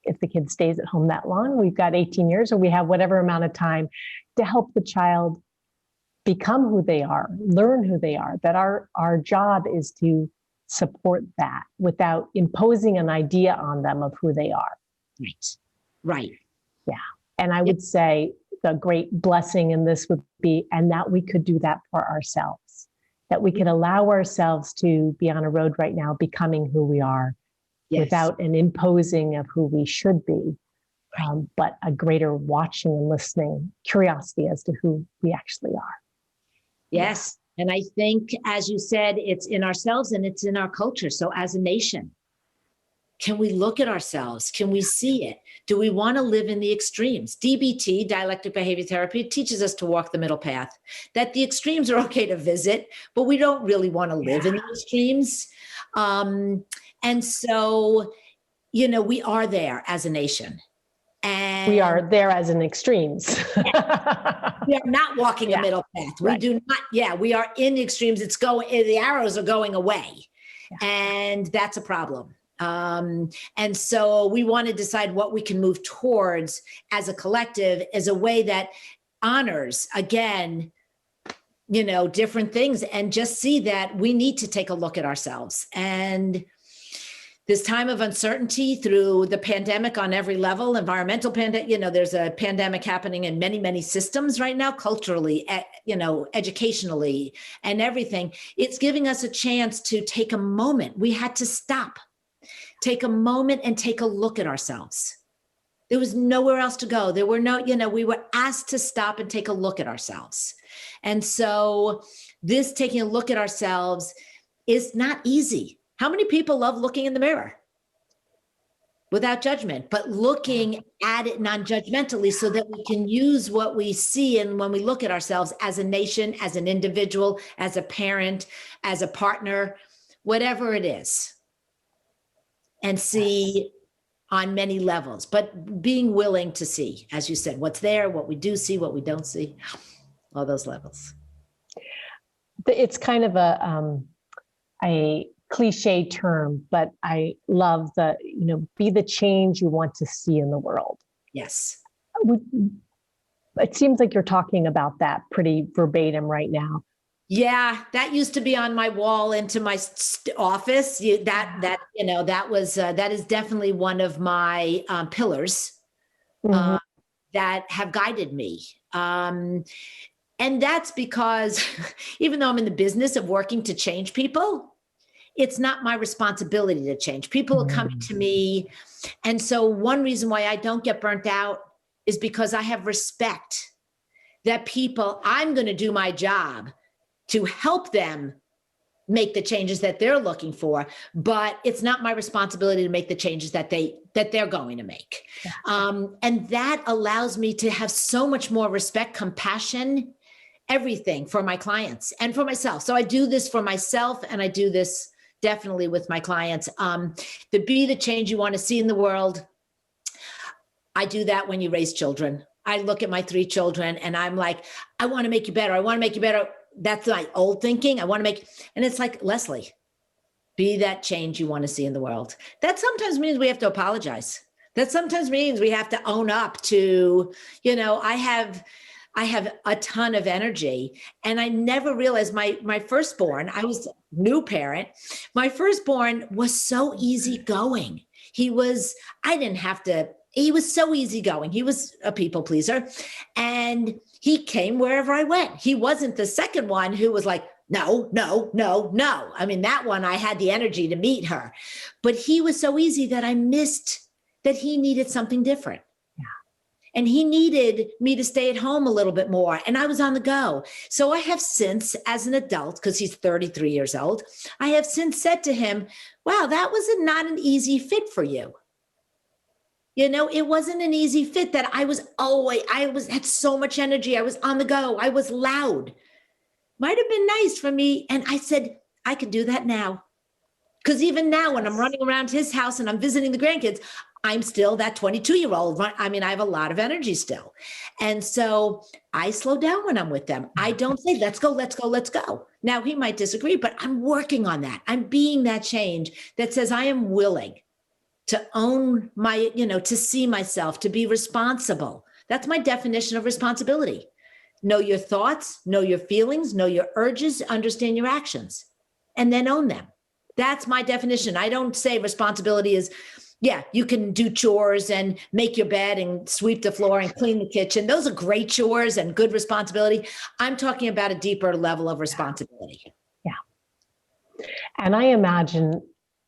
If the kid stays at home that long, we've got 18 years, or we have whatever amount of time to help the child become who they are, learn who they are, that our job is to support that without imposing an idea on them of who they are. Right. Yeah. And I would say the great blessing in this would be, and that we could do that for ourselves, that we could allow ourselves to be on a road right now, becoming who we are. Yes. Without an imposing of who we should be, but a greater watching and listening, curiosity as to who we actually are. Yes. Yeah. And I think, as you said, it's in ourselves and it's in our culture. So as a nation, Can we look at ourselves? Can we see it? Do we want to live in the extremes? DBT, dialectic behavior therapy, teaches us to walk the middle path, that the extremes are okay to visit, but we don't really want to live in the extremes. And so, we are there as a nation. And we are there as in extremes. We are not walking a middle path. We do not. We are in the extremes. The arrows are going away. And that's a problem. And so we want to decide what we can move towards as a collective, as a way that honors, again, different things, and just see that we need to take a look at ourselves. And this time of uncertainty through the pandemic on every level, environmental pandemic, there's a pandemic happening in many, many systems right now, culturally, educationally, and everything. It's giving us a chance to take a moment. We had to stop, take a moment and take a look at ourselves. There was nowhere else to go. There were we were asked to stop and take a look at ourselves. And so this taking a look at ourselves is not easy. How many people love looking in the mirror without judgment, but looking at it non-judgmentally so that we can use what we see and when we look at ourselves as a nation, as an individual, as a parent, as a partner, whatever it is, and see on many levels, but being willing to see, as you said, what's there, what we do see, what we don't see, all those levels. It's kind of a cliche term, but I love be the change you want to see in the world. Yes. It seems like you're talking about that pretty verbatim right now. Yeah, that used to be on my wall into my office. That is definitely one of my pillars that have guided me. And that's because even though I'm in the business of working to change people, it's not my responsibility to change. People are coming to me. And so one reason why I don't get burnt out is because I have respect that I'm going to do my job to help them make the changes that they're looking for, but it's not my responsibility to make the changes that they're going to make. And that allows me to have so much more respect, compassion, everything for my clients and for myself. So I do this for myself, and I do this definitely with my clients. To be the change you want to see in the world. I do that when you raise children. I look at my 3 children and I'm like, I want to make you better. I want to make you better. That's my old thinking. And it's like, Leslie, be that change you want to see in the world. That sometimes means we have to apologize. That sometimes means we have to own up to, I have a ton of energy, and I never realized my firstborn, I was a new parent. My firstborn was so easygoing. He was so easygoing. He was a people pleaser, and he came wherever I went. He wasn't the second one who was like, no, no, no, no. I mean, that one, I had the energy to meet her, but he was so easy that I missed that he needed something different. And he needed me to stay at home a little bit more. And I was on the go. So I have since, as an adult, because he's 33 years old, I have since said to him, wow, that was not an easy fit for you. It wasn't an easy fit that had so much energy. I was on the go. I was loud. Might have been nice for me. And I said, I could do that now. Because even now, when I'm running around his house and I'm visiting the grandkids, I'm still that 22-year-old. I mean, I have a lot of energy still. And so I slow down when I'm with them. I don't say, let's go, let's go, let's go. Now, he might disagree, but I'm working on that. I'm being that change that says I am willing to own to see myself, to be responsible. That's my definition of responsibility. Know your thoughts, know your feelings, know your urges, understand your actions, and then own them. That's my definition. I don't say responsibility is, you can do chores and make your bed and sweep the floor and clean the kitchen. Those are great chores and good responsibility. I'm talking about a deeper level of responsibility. Yeah. And I imagine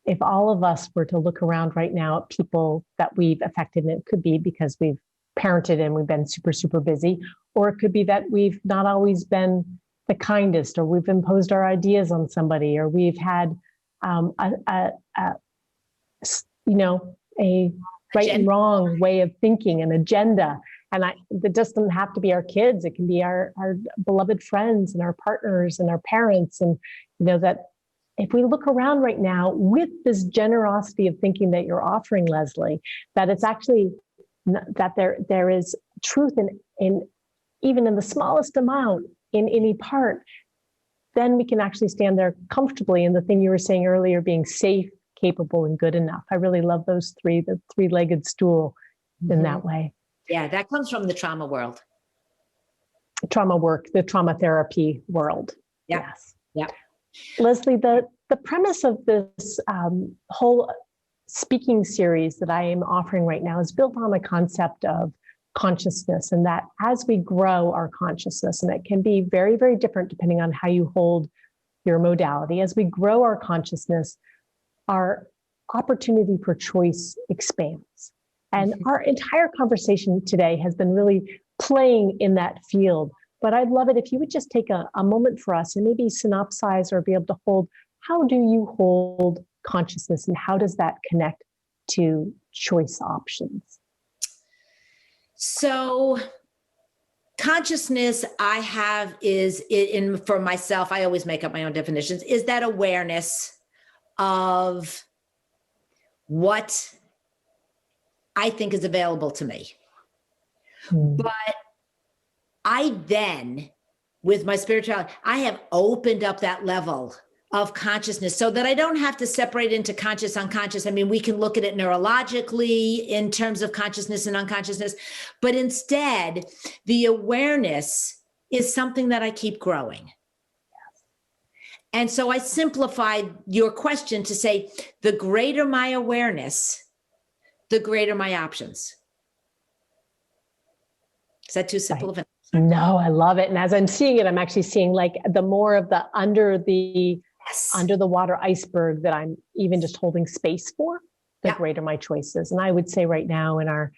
if all of us were to look around right now at people that we've affected, and it could be because we've parented and we've been super, super busy, or it could be that we've not always been the kindest, or we've imposed our ideas on somebody, or we've had a right and wrong way of thinking, an agenda. And that doesn't have to be our kids. It can be our beloved friends and our partners and our parents. And, that if we look around right now with this generosity of thinking that you're offering, Leslie, that it's actually that there is truth in even in the smallest amount in any part, then we can actually stand there comfortably. And the thing you were saying earlier, being safe, capable, and good enough. I really love those the three-legged stool in that way. Yeah, that comes from the trauma world. Trauma work, the trauma therapy world. Yep. Yes. Yeah. Leslie, the premise of this whole speaking series that I am offering right now is built on the concept of consciousness, and that as we grow our consciousness, and it can be very, very different depending on how you hold your modality, as we grow our consciousness, our opportunity for choice expands. And our entire conversation today has been really playing in that field. But I'd love it if you would just take a moment for us and maybe synopsize or be able to hold, how do you hold consciousness and how does that connect to choice options? So consciousness I have for myself, I always make up my own definitions, is that awareness of what I think is available to me. But I then, with my spirituality, I have opened up that level of consciousness so that I don't have to separate into conscious, unconscious. I mean, we can look at it neurologically in terms of consciousness and unconsciousness, but instead the awareness is something that I keep growing. And so I simplified your question to say, the greater my awareness, the greater my options. Is that too simple of an answer? No, I love it. And as I'm seeing it, I'm actually seeing like the more of the under the water iceberg that I'm even just holding space for, the greater my choices. And I would say right now in our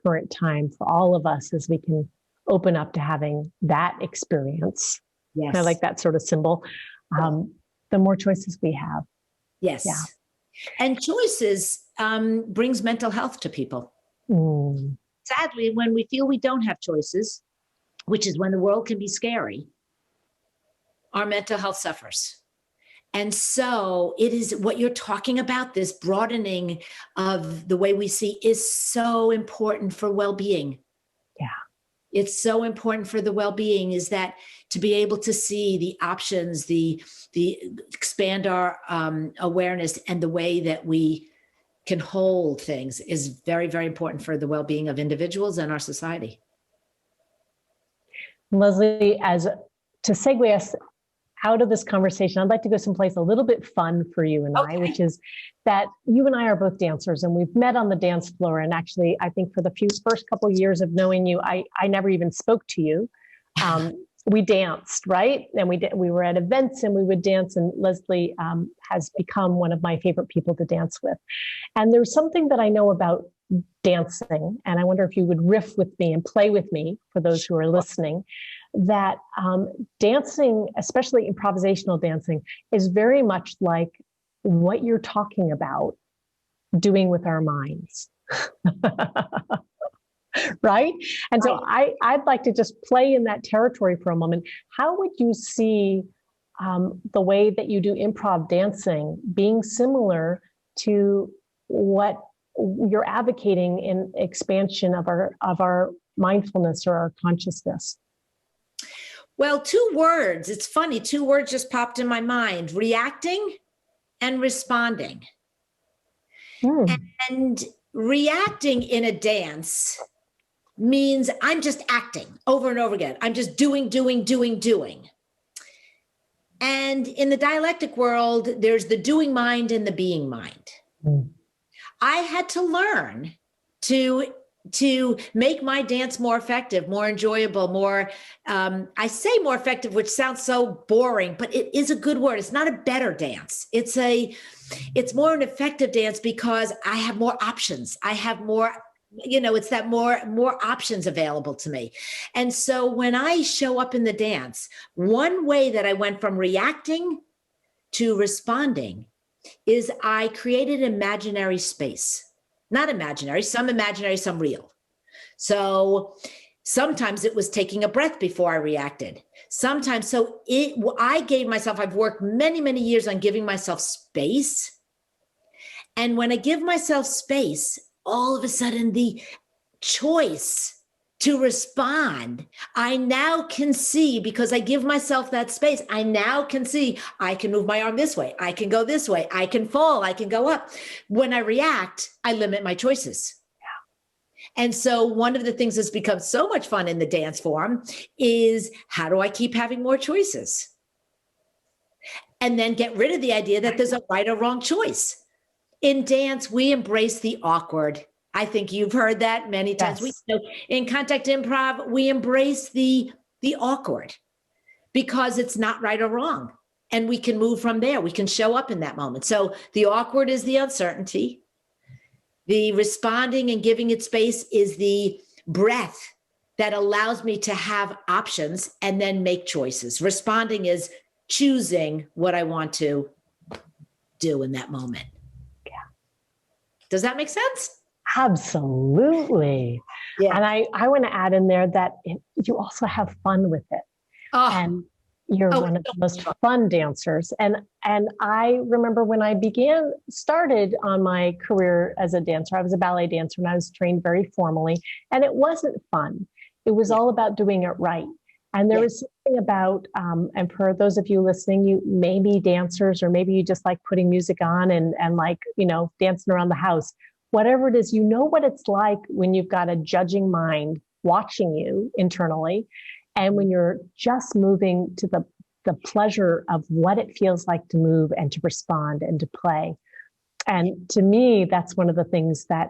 current time for all of us, as we can open up to having that experience. Yes. I like that sort of symbol. The more choices we have. Yes. Yeah. And choices brings mental health to people. Sadly, when we feel we don't have choices, which is when the world can be scary, our mental health suffers. And so it is what you're talking about, this broadening of the way we see is so important for well-being. Yeah. It's so important for the well-being, is that to be able to see the options, the expand our awareness, and the way that we can hold things is very, very important for the well-being of individuals and our society. Leslie, to segue us out of this conversation, I'd like to go someplace a little bit fun for you and I, which is that you and I are both dancers and we've met on the dance floor. And actually, I think for the first couple of years of knowing you, I never even spoke to you. We danced, right? And we were at events and we would dance, and Leslie has become one of my favorite people to dance with. And there's something that I know about dancing, and I wonder if you would riff with me and play with me for those who are listening, that dancing, especially improvisational dancing, is very much like what you're talking about doing with our minds. Right? And so I'd like to just play in that territory for a moment. How would you see the way that you do improv dancing being similar to what you're advocating in expansion of our mindfulness or our consciousness? Well, 2 words. It's funny. 2 words just popped in my mind: reacting and responding. And reacting in a dance means I'm just acting over and over again. I'm just doing. And in the dialectic world, there's the doing mind and the being mind. I had to learn to make my dance more effective, more enjoyable, more, I say more effective, which sounds so boring, but it is a good word. It's not a better dance. It's more an effective dance because I have more options. I have more, it's that more options available to me. And so when I show up in the dance, one way that I went from reacting to responding is I created an imaginary space. Not imaginary, some real. So sometimes it was taking a breath before I reacted. Sometimes, I gave myself, I've worked many, many years on giving myself space. And when I give myself space, all of a sudden the choice to respond, I now can see, because I give myself that space, I now can see I can move my arm this way, I can go this way, I can fall, I can go up. When I react, I limit my choices. And so one of the things that's become so much fun in the dance form is, how do I keep having more choices? And then get rid of the idea that there's a right or wrong choice. In dance, we embrace the awkward. I think you've heard that many times. Yes. In contact improv, we embrace the awkward because it's not right or wrong. And we can move from there. We can show up in that moment. So the awkward is the uncertainty. The responding and giving it space is the breath that allows me to have options and then make choices. Responding is choosing what I want to do in that moment. Yeah. Does that make sense? Absolutely. Yeah. And I want to add in there that you also have fun with it. And you're one of the most fun dancers. And I remember when I started on my career as a dancer, I was a ballet dancer and I was trained very formally, and it wasn't fun. It was all about doing it right. And there was something about, and for those of you listening, you may be dancers, or maybe you just like putting music on and like, dancing around the house. Whatever it is, what it's like when you've got a judging mind watching you internally, and when you're just moving to the pleasure of what it feels like to move and to respond and to play. And to me, that's one of the things that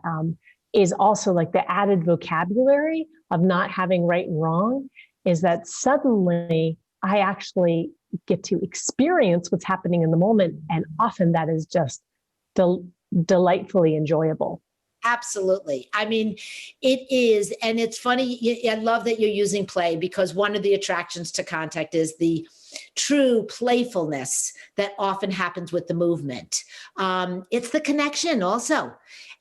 is also like the added vocabulary of not having right and wrong, is that suddenly I actually get to experience what's happening in the moment. And often that is just delightfully enjoyable. Absolutely. I mean, it is. And it's funny. I love that you're using play, because one of the attractions to contact is the true playfulness that often happens with the movement. It's the connection also.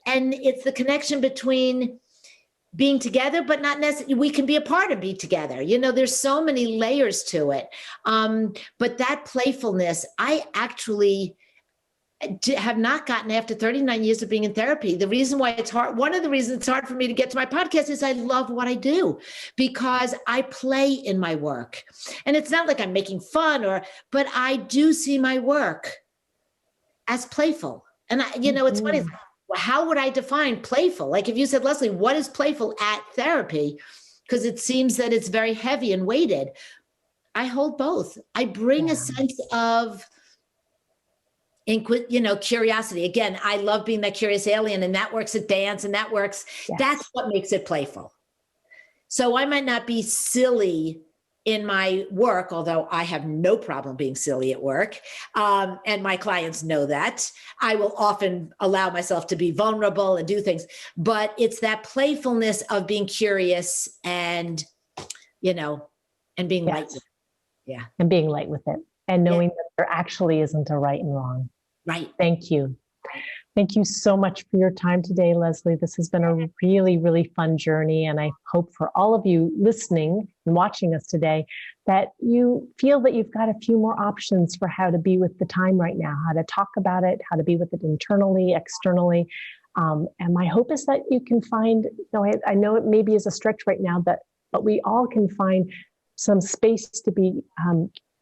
And it's the connection between being together, but not necessarily, we can be apart and be together. There's so many layers to it. But that playfulness, I actually have not gotten after 39 years of being in therapy. The reason why it's hard, one of the reasons it's hard for me to get to my podcast, is I love what I do, because I play in my work. And it's not like I'm making fun but I do see my work as playful. And it's funny. How would I define playful? Like if you said, Leslie, what is playful at therapy? Because it seems that it's very heavy and weighted. I hold both. I bring a sense of curiosity. Again, I love being that curious alien, and that works at dance, and that works. Yes. That's what makes it playful. So I might not be silly in my work, although I have no problem being silly at work. And my clients know that. I will often allow myself to be vulnerable and do things, but it's that playfulness of being curious and being light with it. Yeah. And being light with it, and knowing that there actually isn't a right and wrong. Right. Thank you. Thank you so much for your time today, Leslie. This has been a really, really fun journey. And I hope for all of you listening and watching us today that you feel that you've got a few more options for how to be with the time right now, how to talk about it, how to be with it internally, externally. And my hope is that you can find, I know it maybe is a stretch right now, but we all can find some space to be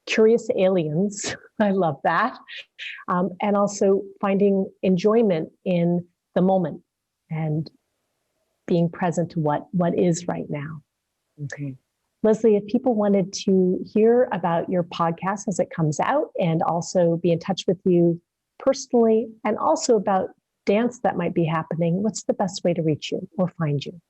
curious aliens. I love that. And also finding enjoyment in the moment and being present to what is right now. Okay. Leslie, if people wanted to hear about your podcast as it comes out, and also be in touch with you personally, and also about dance that might be happening, what's the best way to reach you or find you?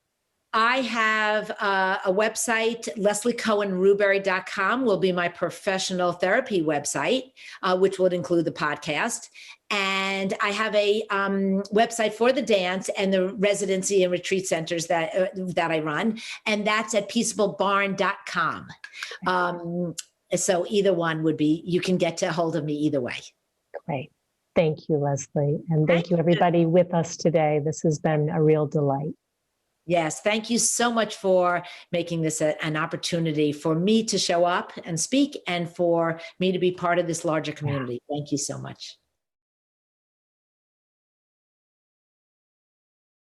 I have a website, lesliecohen-rubury.com will be my professional therapy website, which would include the podcast. And I have a website for the dance and the residency and retreat centers that I run. And that's at peaceablebarn.com. So either one would be, you can get a hold of me either way. Great. Thank you, Leslie. And thank you, everybody with us today. This has been a real delight. Yes, thank you so much for making this an opportunity for me to show up and speak and for me to be part of this larger community. Thank you so much.